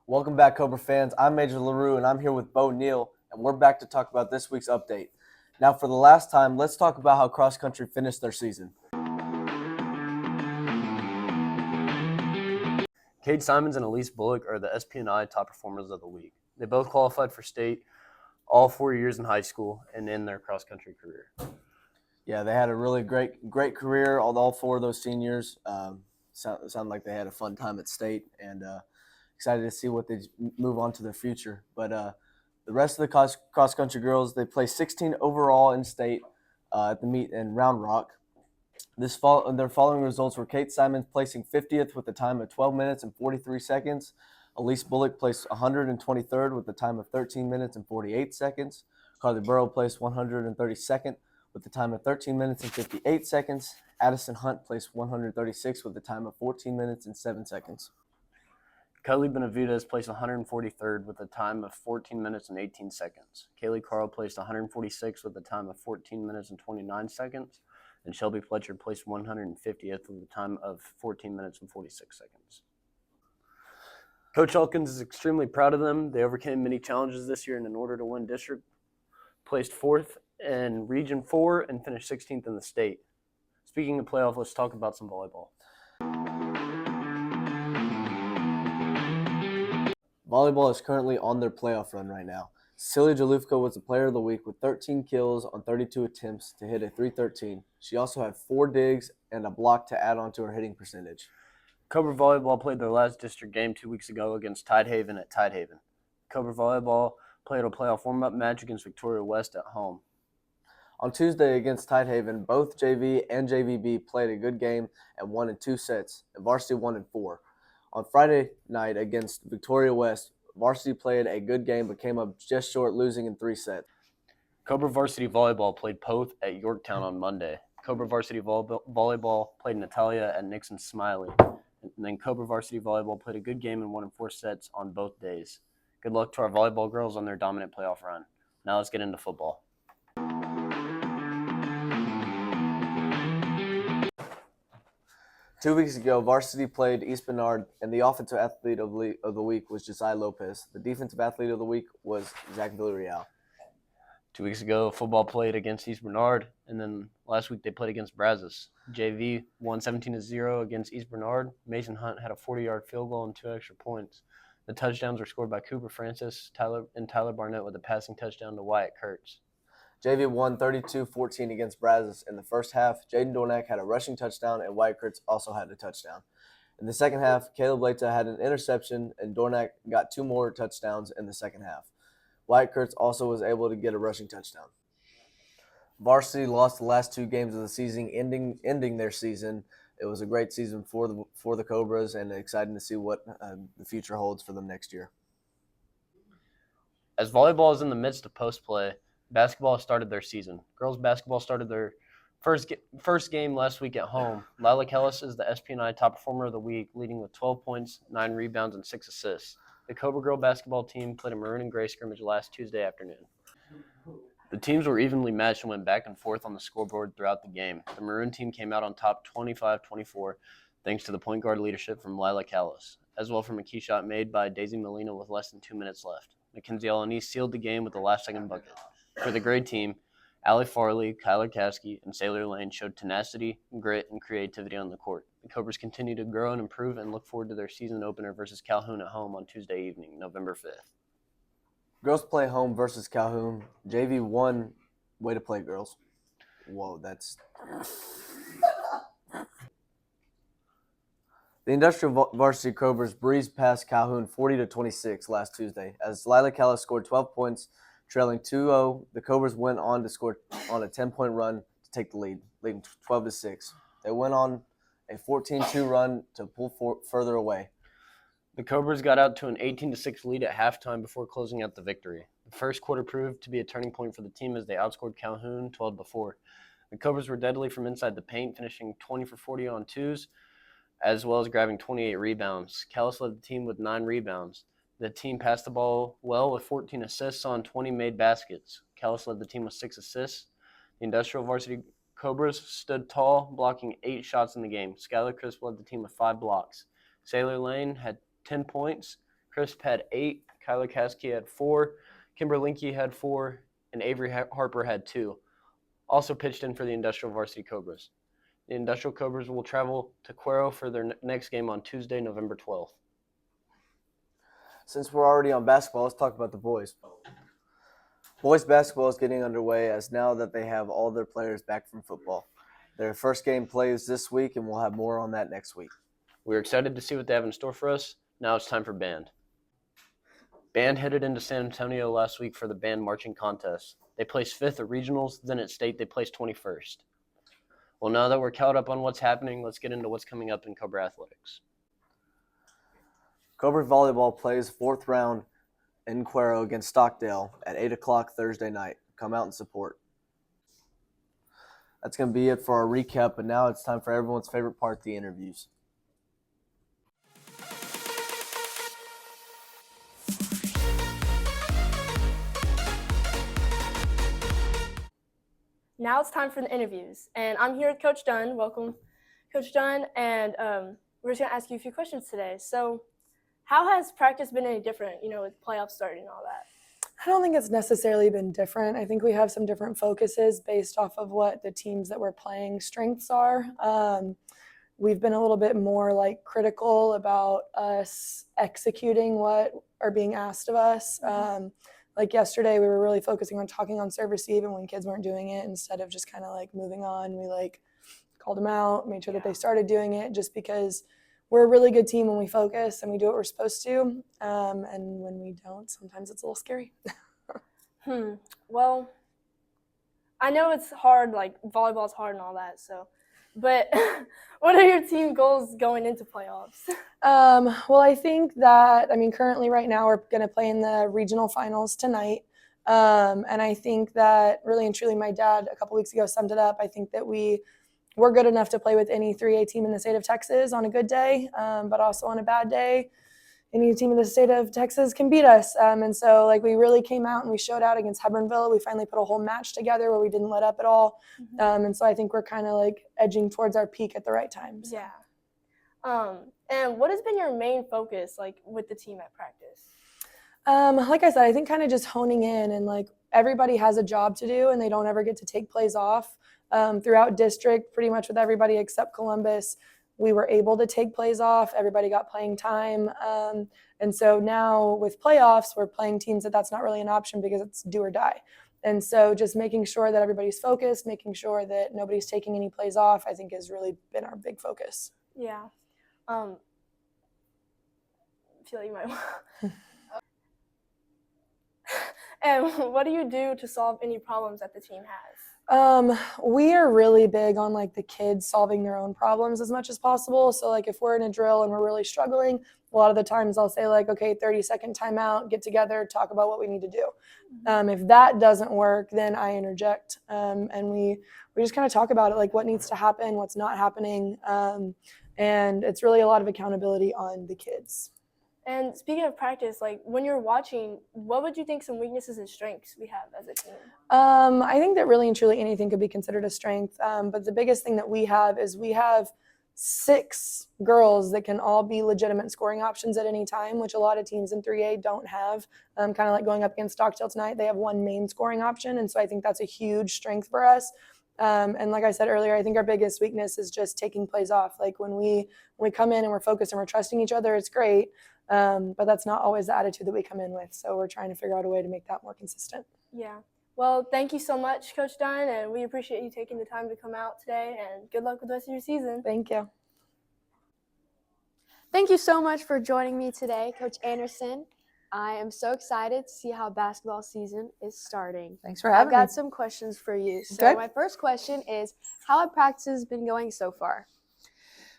Welcome back, Cobra fans. I'm Major LaRue, and I'm here with Bo Neal, and we're back to talk about this week's update. Now, for the last time, let's talk about how cross country finished their season. Cade Simons and Elise Bullock are the SPNI top performers of the week. They both qualified for state all 4 years in high school and in their cross country career. Yeah, they had a really great career. All four of those seniors sound like they had a fun time at state, and excited to see what they move on to their future. But the rest of the cross country girls, they placed 16 overall in state at the meet in Round Rock. Their following results were Kate Simons placing 50th with a time of 12 minutes and 43 seconds. Elise Bullock placed 123rd with a time of 13 minutes and 48 seconds. Carly Burrow placed 132nd with a time of 13 minutes and 58 seconds. Addison Hunt placed 136th with a time of 14 minutes and 7 seconds. Kylie Benavides placed 143rd with a time of 14 minutes and 18 seconds. Kaylee Carl placed 146th with a time of 14 minutes and 29 seconds. And Shelby Fletcher placed 150th with a time of 14 minutes and 46 seconds. Coach Elkins is extremely proud of them. They overcame many challenges this year, and in order to win district, placed 4th in Region 4 and finished 16th in the state. Speaking of playoff, let's talk about some volleyball. Volleyball is currently on their playoff run right now. Celia Jalufka was the player of the week with 13 kills on 32 attempts to hit a .313. She also had 4 digs and a block to add on to her hitting percentage. Cobra Volleyball played their last district game 2 weeks ago against Tidehaven at Tidehaven. Cobra Volleyball played a playoff warm-up match against Victoria West at home. On Tuesday against Tidehaven, both JV and JVB played a good game and won in 2 sets, and varsity won in 4. On Friday night against Victoria West, varsity played a good game but came up just short, losing in 3 sets. Cobra Varsity Volleyball played Poth at Yorktown on Monday. Cobra Varsity Volleyball played Natalia at Nixon Smiley. And then Cobra Varsity Volleyball played a good game and won in 4 sets on both days. Good luck to our volleyball girls on their dominant playoff run. Now let's get into football. 2 weeks ago, varsity played East Bernard, and the offensive athlete of the week was Josiah Lopez. The defensive athlete of the week was Zach Villarreal. 2 weeks ago, football played against East Bernard, and then last week they played against Brazos. JV won 17-0 against East Bernard. Mason Hunt had a 40-yard field goal and 2 extra points. The touchdowns were scored by Cooper Francis Tyler Barnett with a passing touchdown to Wyatt Kurtz. JV won 32-14 against Brazos in the first half. Jaden Dornack had a rushing touchdown, and Wyatt Kurtz also had a touchdown. In the second half, Caleb Leita had an interception, and Dornack got 2 more touchdowns in the second half. Wyatt Kurtz also was able to get a rushing touchdown. Varsity lost the last 2 games of the season, ending their season. It was a great season for the Cobras, and exciting to see what the future holds for them next year. As volleyball is in the midst of post-play, basketball started their season. Girls basketball started their first game last week at home. Lila Kellis is the SPNI top performer of the week, leading with 12 points, 9 rebounds, and 6 assists. The Cobra girl basketball team played a maroon and gray scrimmage last Tuesday afternoon. The teams were evenly matched and went back and forth on the scoreboard throughout the game. The maroon team came out on top 25-24 thanks to the point guard leadership from Lila Callis, as well from a key shot made by Daisy Molina with less than 2 minutes left. Mackenzie Alanis sealed the game with the last-second bucket. For the gray team, Allie Farley, Kyler Caskey, and Sailor Lane showed tenacity, grit, and creativity on the court. The Cobras continue to grow and improve and look forward to their season opener versus Calhoun at home on Tuesday evening, November 5th. Girls play home versus Calhoun. JV won. Way to play, girls. Whoa, that's... The Industrial Varsity Cobras breezed past Calhoun 40-26 last Tuesday. As Lila Callis scored 12 points, trailing 2-0, the Cobras went on to score on a 10-point run to take the lead, leading 12-6. They went on a 14-2 run to pull further away. The Cobras got out to an 18-6 lead at halftime before closing out the victory. The first quarter proved to be a turning point for the team as they outscored Calhoun 12-4. The Cobras were deadly from inside the paint, finishing 20 for 40 on twos, as well as grabbing 28 rebounds. Callis led the team with 9 rebounds. The team passed the ball well with 14 assists on 20 made baskets. Callis led the team with 6 assists. The Industrial Varsity Cobras stood tall, blocking 8 shots in the game. Skylar Crisp led the team with 5 blocks. Sailor Lane had 10 points. Crisp had 8, Kyler Caskey had 4, Kimber Linke had 4, and Avery Harper had 2. Also pitched in for the Industrial Varsity Cobras. The Industrial Cobras will travel to Cuero for their next game on Tuesday, November 12th. Since we're already on basketball, let's talk about the boys. Boys basketball is getting underway as now that they have all their players back from football. Their first game plays this week, and we'll have more on that next week. We're excited to see what they have in store for us. Now it's time for band. Band headed into San Antonio last week for the band marching contest. They placed 5th at regionals, then at state they placed 21st. Well, now that we're caught up on what's happening, let's get into what's coming up in Cobra athletics. Cobra volleyball plays 4th round in Cuero against Stockdale at 8 o'clock Thursday night. Come out and support. That's going to be it for our recap, but now it's time for everyone's favorite part, the interviews. Now it's time for the interviews, and I'm here with Coach Dunn. Welcome, Coach Dunn, and we're just going to ask you a few questions today. So how has practice been any different, with playoffs starting and all that? I don't think it's necessarily been different. I think we have some different focuses based off of what the teams that we're playing strengths are. We've been a little bit more critical about us executing what are being asked of us. Like yesterday, we were really focusing on talking on serve receive, and when kids weren't doing it, instead of just kind of moving on, we called them out, made sure that they started doing it, just because we're a really good team when we focus and we do what we're supposed to. And when we don't, sometimes it's a little scary. Well, I know it's hard, volleyball's hard and all that, but what are your team goals going into playoffs? Well, I think that, currently right now we're going to play in the regional finals tonight. And I think that really and truly my dad a couple weeks ago summed it up. I think that we're good enough to play with any 3A team in the state of Texas on a good day, but also on a bad day, any team in the state of Texas can beat us. And so we really came out and we showed out against Hebronville. We finally put a whole match together where we didn't let up at all. And so I think we're kind of edging towards our peak at the right times. Yeah. And what has been your main focus with the team at practice? Like I said, I think kind of just honing in, and everybody has a job to do and they don't ever get to take plays off. Throughout district, pretty much with everybody except Columbus, we were able to take plays off. Everybody got playing time. And so now with playoffs, we're playing teams that's not really an option because it's do or die. And so just making sure that everybody's focused, making sure that nobody's taking any plays off, I think has really been our big focus. Yeah. I feel like you might And what do you do to solve any problems that the team has? We are really big on the kids solving their own problems as much as possible. So if we're in a drill and we're really struggling, a lot of the times I'll say okay, 30-second timeout, get together, talk about what we need to do. If that doesn't work, then I interject. And we just kind of talk about it, what needs to happen, what's not happening. And it's really a lot of accountability on the kids. And speaking of practice, when you're watching, what would you think some weaknesses and strengths we have as a team? I think that really and truly anything could be considered a strength. But the biggest thing that we have is we have 6 girls that can all be legitimate scoring options at any time, which a lot of teams in 3A don't have. Kind of going up against Stockdale tonight, they have 1 main scoring option. And so I think that's a huge strength for us. And like I said earlier, I think our biggest weakness is just taking plays off. When we come in and we're focused and we're trusting each other, it's great. But that's not always the attitude that we come in with. So we're trying to figure out a way to make that more consistent. Yeah. Well, thank you so much, Coach Dunn, and we appreciate you taking the time to come out today, and good luck with the rest of your season. Thank you. Thank you so much for joining me today, Coach Anderson. I am so excited to see how basketball season is starting. Thanks for having me. I've got some questions for you. So Okay. My first question is, how have practices been going so far?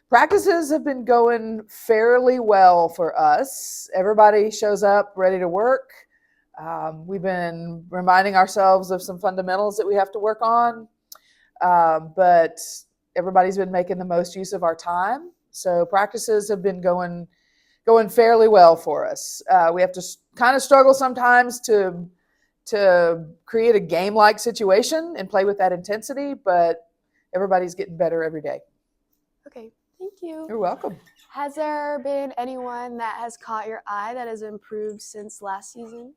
Practices have been going fairly well for us. Everybody shows up ready to work. We've been reminding ourselves of some fundamentals that we have to work on, but everybody's been making the most use of our time. So practices have been going fairly well for us. We have to kind of struggle sometimes to create a game-like situation and play with that intensity, but everybody's getting better every day. Okay. Thank you. You're welcome. Has there been anyone that has caught your eye that has improved since last season?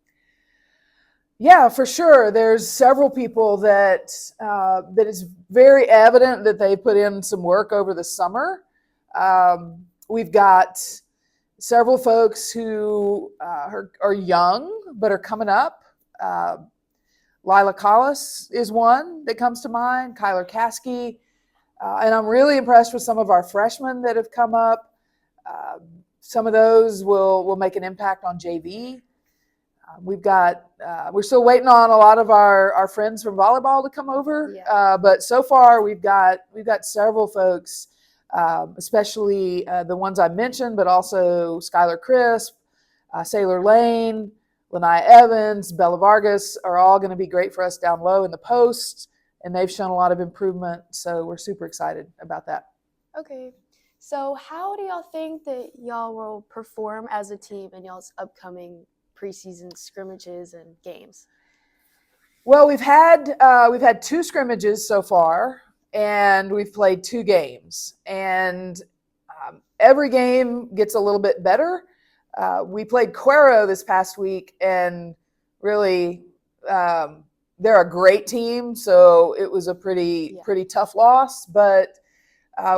Yeah, for sure. There's several people that that is very evident that they put in some work over the summer. We've got several folks who are young but are coming up. Lila Collis is one that comes to mind. Kyler Caskey. And I'm really impressed with some of our freshmen that have come up. Some of those will make an impact on JV. We're still waiting on a lot of our friends from volleyball to come over. Yeah. But so far we've got several folks, especially the ones I mentioned, but also Skylar Crisp, Sailor Lane, Lanai Evans, Bella Vargas are all going to be great for us down low in the post. And they've shown a lot of improvement, so we're super excited about that. Okay. So how do y'all think that y'all will perform as a team in y'all's upcoming preseason scrimmages and games? Well, we've had 2 scrimmages so far, and we've played 2 games. And every game gets a little bit better. We played Cuero this past week, and really they're a great team, so it was a pretty tough loss. But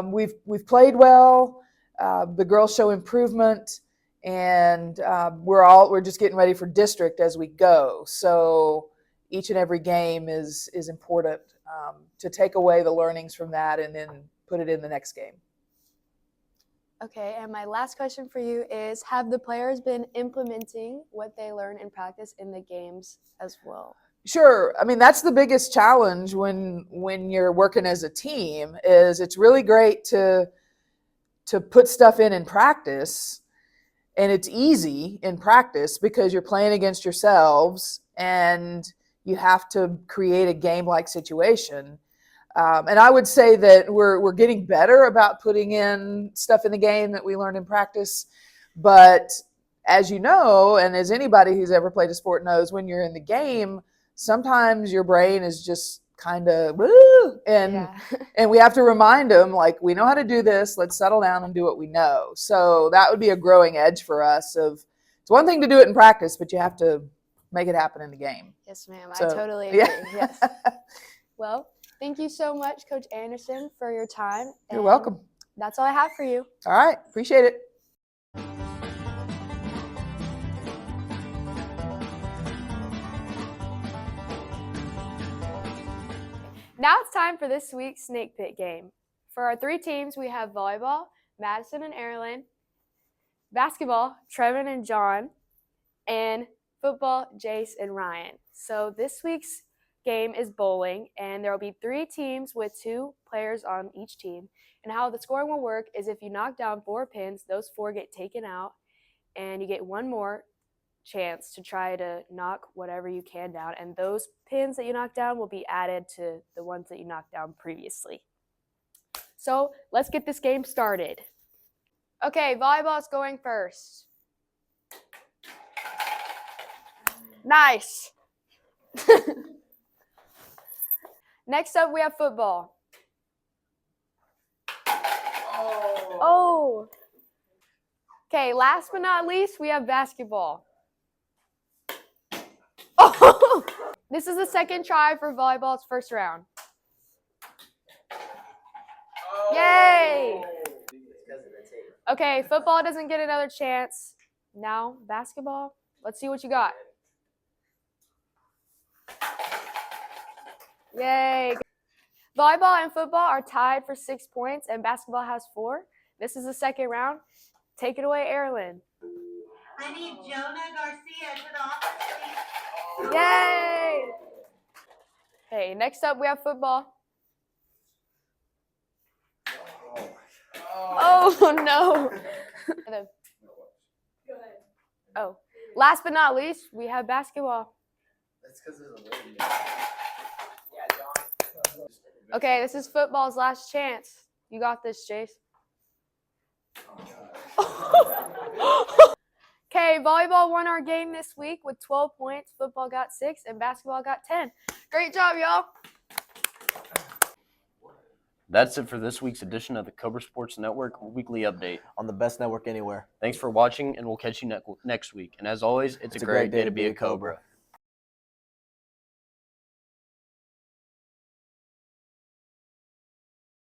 we've played well. The girls show improvement, and we're just getting ready for district as we go. So each and every game is important to take away the learnings from that and then put it in the next game. Okay, and my last question for you is, have the players been implementing what they learn in practice in the games as well? Sure. I mean, that's the biggest challenge when you're working as a team, is it's really great to put stuff in practice, and it's easy in practice because you're playing against yourselves and you have to create a game-like situation. And I would say that we're getting better about putting in stuff in the game that we learned in practice. But as you know, and as anybody who's ever played a sport knows, when you're in the game, sometimes your brain is just kind of woo, and we have to remind them, like, we know how to do this. Let's settle down and do what we know. So that would be a growing edge for us. It's one thing to do it in practice, but you have to make it happen in the game. Yes, ma'am. So, I totally agree. yeah. Yes. Well, thank you so much, Coach Anderson, for your time. You're welcome. That's all I have for you. All right. Appreciate it. Now it's time for this week's Snake Pit game. For our 3 teams, we have volleyball, Madison and Erin, basketball, Trevin and John, and football, Jace and Ryan. So this week's game is bowling, and there will be 3 teams with 2 players on each team. And how the scoring will work is if you knock down 4 pins, those 4 get taken out, and you get one more chance to try to knock whatever you can down, and those pins that you knock down will be added to the ones that you knocked down previously. So let's get this game started. Okay, volleyball is going first. Nice. Next up, we have football. Oh. Okay, last but not least, we have basketball. Oh! This is the second try for volleyball's first round. Yay! Okay, football doesn't get another chance. Now, basketball. Let's see what you got. Yay! Volleyball and football are tied for 6 points, and basketball has 4. This is the second round. Take it away, Erilyn. I need Jonah Garcia to the office, please. Yay! Okay, next up we have football. Oh no! Oh, last but not least, we have basketball. That's because there's a lady. Okay, this is football's last chance. You got this, Jace. Okay, volleyball won our game this week with 12 points. Football got 6, and basketball got 10. Great job, y'all. That's it for this week's edition of the Cobra Sports Network Weekly Update. On the best network anywhere. Thanks for watching, and we'll catch you next week. And as always, it's a great day to be a Cobra.